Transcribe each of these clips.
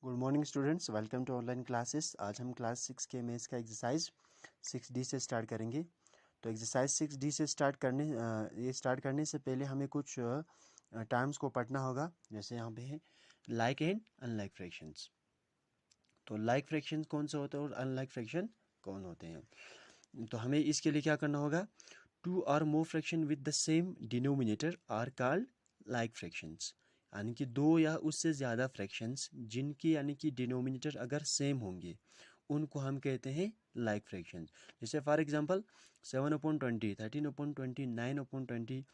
Good morning students, welcome to online classes. आज हम class 6 के मैथ्स का एक्सरसाइज 6D से स्टार्ट करेंगे। तो एक्सरसाइज 6D से स्टार्ट करने से पहले हमें कुछ टर्म्स को पढ़ना होगा। जैसे यहाँ पे है लाइक एंड अनलाइक फ्रैक्शंस। तो लाइक फ्रैक्शंस कौन से होते हैं और अनलाइक फ्रैक्शन कौन होते हैं। तो हमें इसके लिए क्या करना होगा, two or more fraction with the same denominator are called like fractions. यानी कि दो या उससे ज़्यादा फ्रैक्शंस जिनकी यानी कि डिनोमिनेटर अगर सेम होंगे उनको हम कहते हैं लाइक फ्रैक्शंस। जैसे फॉर एग्जांपल 7/20, 13/20, 9/20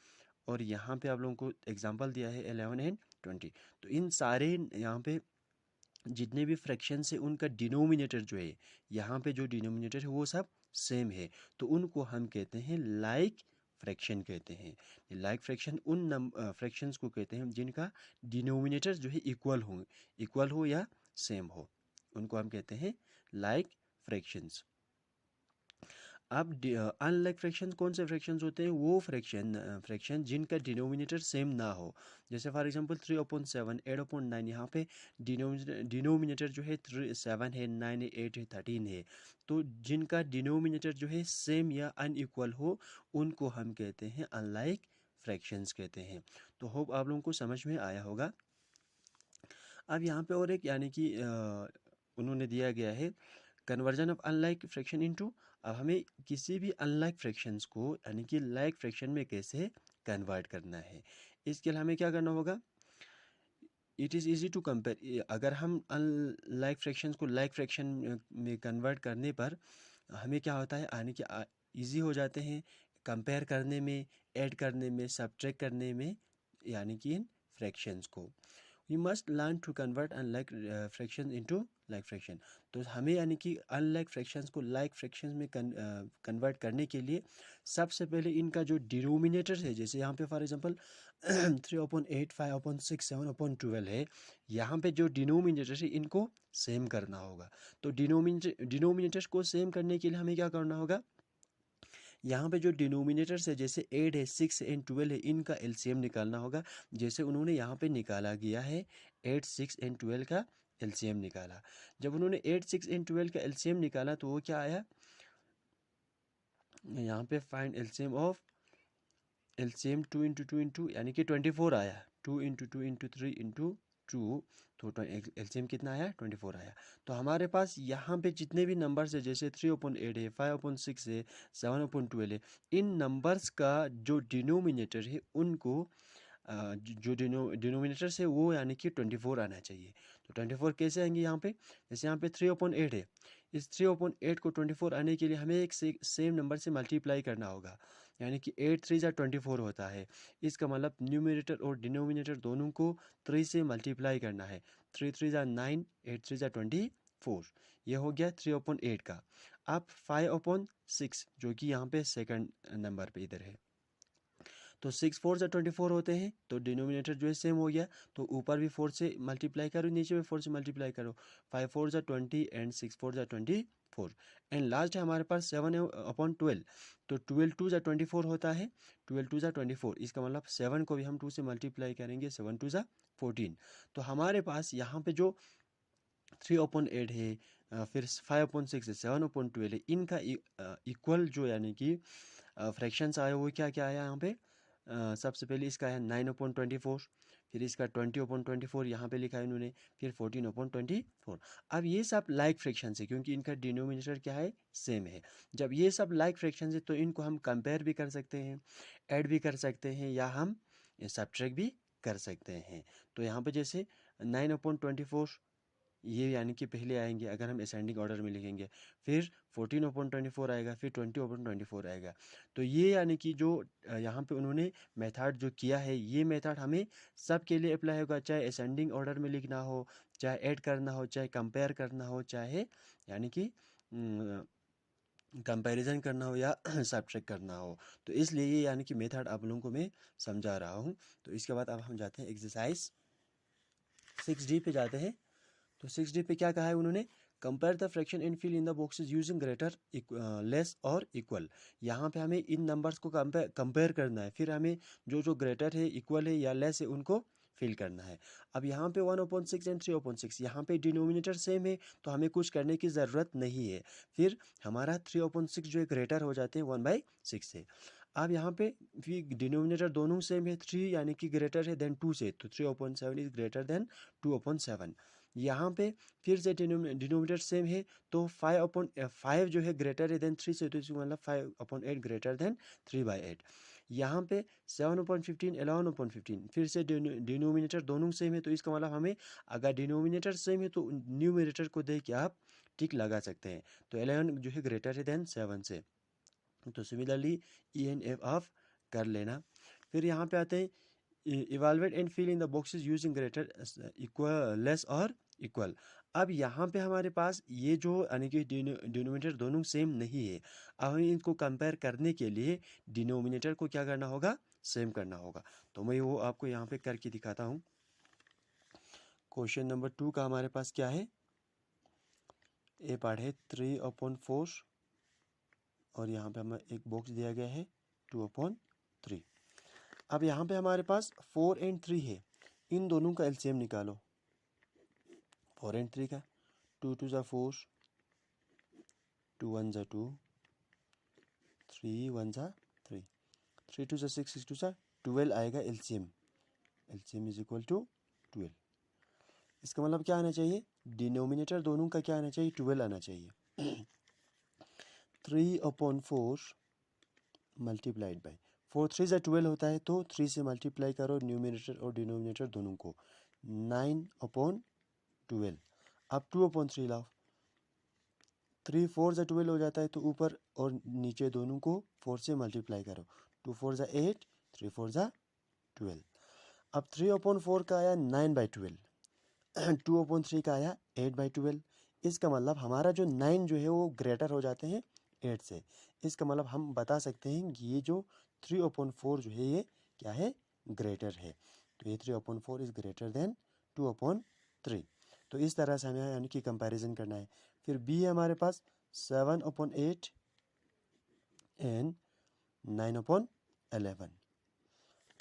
और यहाँ पे आप लोगों को एग्जांपल दिया है 11 एंड 20। तो इन सारे यहाँ पे जितने भी फ्रैक्शंस है उनका डिनोमिनेटर जो है, यहाँ पे जो डिनोमिनेटर है वो सब सेम है, तो उनको हम कहते हैं लाइक फ्रैक्शन कहते हैं। लाइक फ्रैक्शन उन फ्रैक्शंस को कहते हैं जिनका डिनोमिनेटर जो है इक्वल हो या सेम हो, उनको हम कहते हैं लाइक फ्रैक्शंस। अब अनलाइक फ्रैक्शन कौन से फ्रैक्शंस होते हैं, वो फ्रैक्शन जिनका डिनोमिनेटर सेम ना हो। जैसे फॉर एग्जांपल 3/7, 8/9, यहाँ पे डिनोमिनेटर जो है 7 है, 9 है, 8 है, 13 है। तो जिनका डिनोमिनेटर जो है सेम या अनइक्वल हो उनको हम कहते हैं अनलाइक फ्रैक्शंस कहते हैं। तो होप आप लोगों को समझ में आया होगा। अब यहाँ पे और एक यानी कि उन्होंने दिया गया है conversion of unlike fraction into. अब हमें किसी भी अनलाइक फ्रैक्शंस को यानी कि लाइक फ्रैक्शन में कैसे कन्वर्ट करना है, इसके लिए हमें क्या करना होगा। It is easy to compare. अगर हम अनलाइक फ्रैक्शंस को लाइक फ्रैक्शन में कन्वर्ट करने पर हमें क्या होता है, यानी कि ईजी हो जाते हैं कंपेयर करने में, ऐड करने में, सब्ट्रैक्ट करने में, यानी कि इन फ्रैक्शंस को। We must learn to convert unlike fraction into like fraction. तो हमें यानी कि अनलाइक फ्रैक्शंस को लाइक फ्रैक्शंस में कन्वर्ट करने के लिए सबसे पहले इनका जो डिनोमिनेटर है, जैसे यहाँ पे फॉर एग्जांपल 3/8, 5/6, 7/12 है, यहाँ पे जो डिनोमिनेटर है इनको सेम करना होगा। तो डिनोमिनेटर को सेम करने के लिए हमें क्या करना होगा, यहाँ पे जो डिनोमिनेटर्स है जैसे 8 है, 6 एंड 12 है, इनका एलसीएम निकालना होगा। जैसे उन्होंने यहाँ पे निकाला गया है 8, 6 एंड 12 का एलसीएम निकाला। जब उन्होंने 8, 6 एंड 12 का एलसीएम निकाला तो वो क्या आया, यहाँ पे find LCM of LCM 2 into 2 into यानी कि 24 आया। 2 इंटू 2 इंटू 3 इंटू 2, तो एलसीएम कितना आया, 24 आया। तो हमारे पास यहाँ पे जितने भी नंबर्स है जैसे 3/8 है, 5/6 है, 7/12 है, इन नंबर्स का जो डिनोमिनेटर है उनको जो डिनोमिनेटर से वो यानी कि 24 आना चाहिए। तो 24 कैसे आएंगे यहाँ पे, जैसे यहाँ पे 3/8 है, इस 3/8 को 24 आने के लिए हमें एक सेम नंबर से मल्टीप्लाई करना होगा, यानी कि 8 3 24 होता है। इसका मतलब न्यूमरेटर और डिनोमिनेटर दोनों को 3 से मल्टीप्लाई करना है। 3 3 9, 8 3 24, ये हो गया 3/8 का। अब 5/6 जो कि यहाँ पे सेकंड नंबर पे इधर है, तो 6 4 24 होते हैं, तो डिनोमिनेटर जो है सेम हो गया। तो ऊपर भी 4 से मल्टीप्लाई करो, नीचे भी 4 से मल्टीप्लाई करो। 5 4 20 एंड 6 4 24 एंड लास्ट है हमारे पास 7/12। तो 12 2 24 होता है, 12 2 24। इसका मतलब 7 को भी हम 2 से मल्टीप्लाई करेंगे, 7 2 14। तो हमारे पास यहाँ पे जो 3/8 है, फिर 5/6 है, 7/12 है, इनका इक्वल जो यानी कि फ्रैक्शंस आया वो क्या क्या आया यहाँ पे। सबसे पहले इसका है 9/24, फिर इसका 20/24 यहाँ पे लिखा है इन्होंने, फिर 14/24। अब ये सब लाइक फ्रैक्शंस है क्योंकि इनका डिनोमिनेटर क्या है, सेम है। जब ये सब लाइक फ्रैक्शंस है तो इनको हम कंपेयर भी कर सकते हैं, ऐड भी कर सकते हैं, या हम सब्ट्रैक्ट भी कर सकते हैं। तो यहाँ पे जैसे 9/24 ये यानी कि पहले आएंगे अगर हम असेंडिंग ऑर्डर में लिखेंगे, फिर 14/24 आएगा, फिर 20/24 आएगा। तो ये यानी कि जो यहाँ पे उन्होंने मेथड जो किया है, ये मेथड हमें सब के लिए अप्लाई होगा, चाहे असेंडिंग ऑर्डर में लिखना हो, चाहे ऐड करना हो, चाहे कंपेयर करना हो, चाहे यानी कि कंपैरिजन करना हो या सब्ट्रैक्ट करना हो। तो इसलिए ये यानी कि मेथड आप लोगों को मैं समझा रहा हूँ। तो इसके बाद अब हम जाते हैं एक्सरसाइज 6D पे जाते हैं। तो 6D पे क्या कहा है उन्होंने, compare the fraction and fill in the boxes using greater, less और इक्वल। यहाँ पे हमें इन नंबर्स को कंपेयर करना है, फिर हमें जो जो ग्रेटर है, इक्वल है या लेस है उनको फिल करना है। अब यहाँ पे 1/6 एंड 3/6, यहाँ पे डिनोमिनेटर सेम है तो हमें कुछ करने की ज़रूरत नहीं है। फिर हमारा 3/6 जो है ग्रेटर हो जाते हैं 1/6 से। अब यहाँ पे भी डिनोमिनेटर दोनों सेम है, 3 यानी कि ग्रेटर है देन 2 से, तो 3/7 इज ग्रेटर देन 2/7। यहाँ पे फिर से डिनोमिनेटर सेम है तो 5 जो है ग्रेटर है देन 3 से, तो इसका मतलब 5/8 ग्रेटर देन 3/8। यहाँ पे 7/15 11/15, फिर से डिनोमिनेटर दोनों सेम है तो इसका मतलब हमें अगर डिनोमिनेटर सेम है तो न्यूमिनेटर को देख के आप टिक लगा सकते हैं। तो 11 जो है ग्रेटर है देन 7 से, तो सिमिलरली ई एन एफ ऑफ कर लेना। फिर यहाँ पे आते हैं evaluate and fill in the boxes using greater equal less और इक्वल। अब यहाँ पे हमारे पास ये जो यानी कि डिनोमिनेटर दोनों सेम नहीं है, अब हमें इनको कंपेयर करने के लिए डिनोमिनेटर को क्या करना होगा, सेम करना होगा। तो मैं वो आपको यहाँ पे करके दिखाता हूँ। क्वेश्चन नंबर 2 का हमारे पास क्या है, ए पार्ट है 3/4 और यहाँ पे हमें एक बॉक्स दिया गया है 2/3। अब यहाँ पे हमारे पास 4 एंड 3 है, इन दोनों का एलसीएम निकालो। 4 एंड 3 का 2 2 ज़ा 4, 2 1 ज़ा 2, 3 1 ज़ा 3, 3 2 ज़ा 6, 6 2 ज़ा 12 आएगा LCM. LCM is equal to 12। इसका मतलब क्या आना चाहिए, डिनोमिनेटर दोनों का क्या आना चाहिए, 12 आना चाहिए। 3/4 मल्टीप्लाइड बाई 4 3 ज़ा 12 होता है तो 3 से मल्टीप्लाई करो न्यूमिनेटर और डिनोमिनेटर दोनों को, 9/12। अब 2/3 लाओ, 3 4 ज़ा 12 हो जाता है तो ऊपर और नीचे दोनों को 4 से मल्टीप्लाई करो, 2 4 ज़ा 8, 3 4 ज़ा 12। अब 3/4 का आया 9/12, 2/3 का आया 8/12। इसका मतलब हमारा जो 9 जो है वो ग्रेटर हो जाते हैं 8 से। इसका मतलब हम बता सकते हैं कि ये जो 3/4 जो है ये क्या है, ग्रेटर है। तो ये 3/4 इज ग्रेटर देन 2/3। तो इस तरह से हमें यानी कि कंपैरिजन करना है। फिर बी है हमारे पास 7/8 एंड 9/11।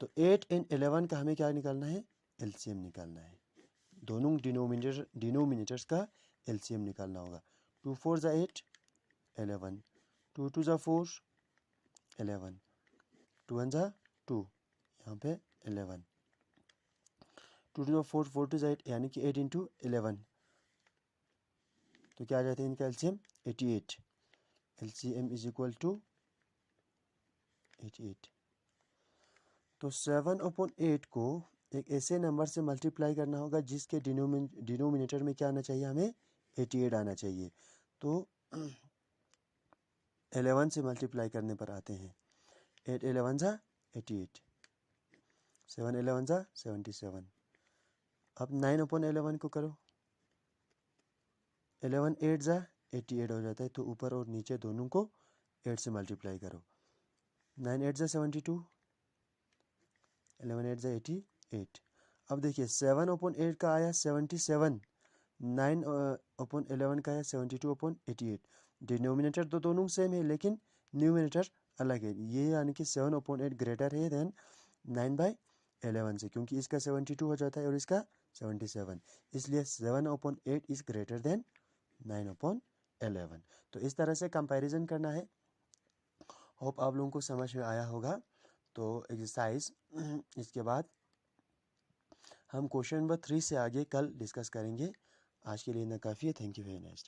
तो 8 एंड 11 का हमें क्या निकालना है, एलसीएम निकालना है। दोनों डिनोमिनेटर्स का एलसीएम निकालना होगा। 2 4 ज़ा 8, 11, 2 2 ज़ा 4, 11, 2 1 ज़ा 2, यहाँ पे 11, 2 2 ज़ा 4, 4 2 ज़ा 8, यानी कि 8 इंटू 11, तो क्या आ जाता है इनका LCM 88। LCM is equal to 88। तो 7/8 को एक ऐसे नंबर से मल्टीप्लाई करना होगा जिसके डिनोमिनेटर में क्या आना चाहिए, हमें 88 आना चाहिए। तो 11 से मल्टीप्लाई करने पर आते हैं, 8 11 ज़ा 88, 7 11 ज़ा 77। अब 9/11 को करो, 11 8 ज़ा 88 हो जाता है तो ऊपर और नीचे दोनों को 8 से मल्टीप्लाई करो, 9 8 ज़ा 72, 11 8 ज़ा 88। अब देखिए 7/8 का आया 77, 9/11 का आया 72/88। डिनोमिनेटर तो दोनों सेम है लेकिन न्यूमिनेटर अलग है। ये यानी कि 7/8 ग्रेटर है देन 9/11 से, क्योंकि इसका 72 हो जाता है और इसका 77, इसलिए 7/8 इज ग्रेटर देन 9/11। तो इस तरह से कंपैरिजन करना है। होप आप लोगों को समझ में आया होगा। तो एक्सरसाइज इसके बाद हम क्वेश्चन नंबर 3 से आगे कल डिस्कस करेंगे। आज के लिए इतना काफ़ी है। Thank you very much.